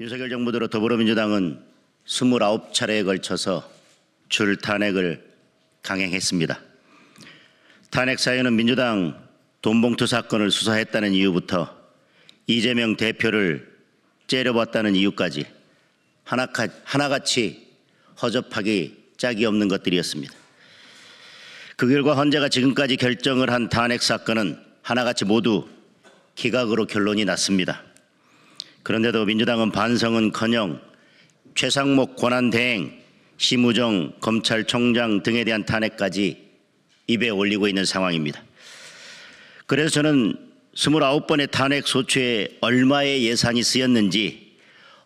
윤석열 정부 들어 더불어민주당은 29차례에 걸쳐서 줄 탄핵을 강행했습니다. 탄핵 사유는 민주당 돈봉투 사건을 수사했다는 이유부터 이재명 대표를 째려봤다는 이유까지 하나같이 허접하기 짝이 없는 것들이었습니다. 그 결과 헌재가 지금까지 결정을 한 탄핵 사건은 하나같이 모두 기각으로 결론이 났습니다. 그런데도 민주당은 반성은커녕 최상목 권한대행, 심우정 검찰총장 등에 대한 탄핵까지 입에 올리고 있는 상황입니다. 그래서 저는 29번의 탄핵 소추에 얼마의 예산이 쓰였는지,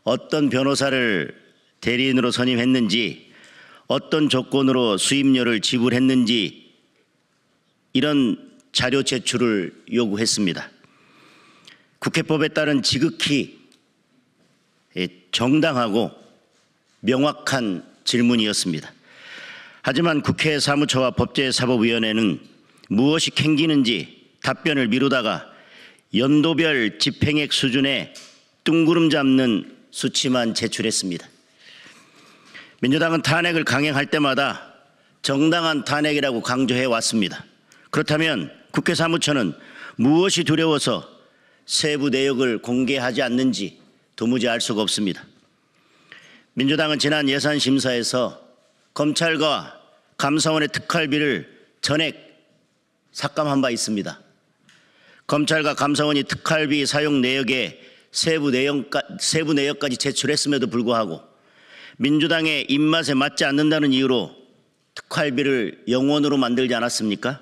어떤 변호사를 대리인으로 선임했는지, 어떤 조건으로 수임료를 지불했는지 이런 자료 제출을 요구했습니다. 국회법에 따른 지극히 정당하고 명확한 질문이었습니다. 하지만 국회 사무처와 법제사법위원회는 무엇이 캥기는지 답변을 미루다가 연도별 집행액 수준의 뜬구름 잡는 수치만 제출했습니다. 민주당은 탄핵을 강행할 때마다 정당한 탄핵이라고 강조해 왔습니다. 그렇다면 국회 사무처는 무엇이 두려워서 세부 내역을 공개하지 않는지 도무지 알 수가 없습니다. 민주당은 지난 예산심사에서 검찰과 감사원의 특활비를 전액 삭감한 바 있습니다. 검찰과 감사원이 특활비 사용 내역에 세부 내역까지 제출했음에도 불구하고 민주당의 입맛에 맞지 않는다는 이유로 특활비를 영원으로 만들지 않았습니까?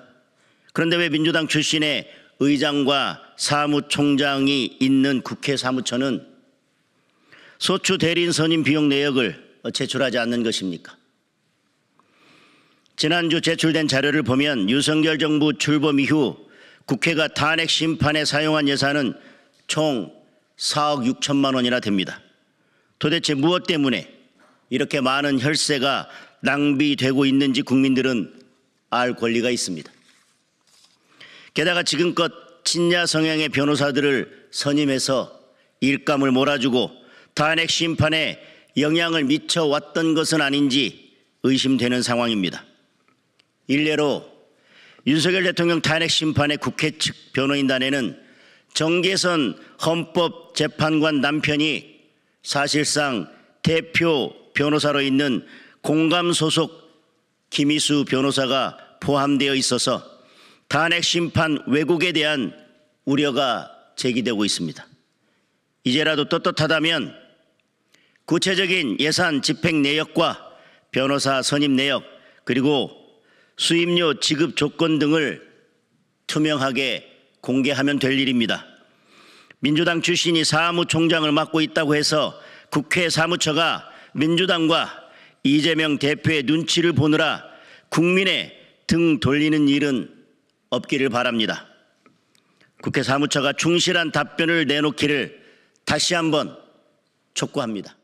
그런데 왜 민주당 출신의 의장과 사무총장이 있는 국회 사무처는 소추 대리인 선임 비용 내역을 제출하지 않는 것입니까? 지난주 제출된 자료를 보면 윤석열 정부 출범 이후 국회가 탄핵 심판에 사용한 예산은 총 4억 6천만 원이나 됩니다. 도대체 무엇 때문에 이렇게 많은 혈세가 낭비되고 있는지 국민들은 알 권리가 있습니다. 게다가 지금껏 친야 성향의 변호사들을 선임해서 일감을 몰아주고 탄핵 심판에 영향을 미쳐왔던 것은 아닌지 의심되는 상황입니다. 일례로 윤석열 대통령 탄핵 심판의 국회 측 변호인단에는 정계선 헌법재판관 남편이 사실상 대표 변호사로 있는 공감 소속 김희수 변호사가 포함되어 있어서 탄핵 심판 왜곡에 대한 우려가 제기되고 있습니다. 이제라도 떳떳하다면 구체적인 예산 집행 내역과 변호사 선임 내역, 그리고 수임료 지급 조건 등을 투명하게 공개하면 될 일입니다. 민주당 출신이 사무총장을 맡고 있다고 해서 국회 사무처가 민주당과 이재명 대표의 눈치를 보느라 국민의 등 돌리는 일은 없기를 바랍니다. 국회 사무처가 충실한 답변을 내놓기를 다시 한번 촉구합니다.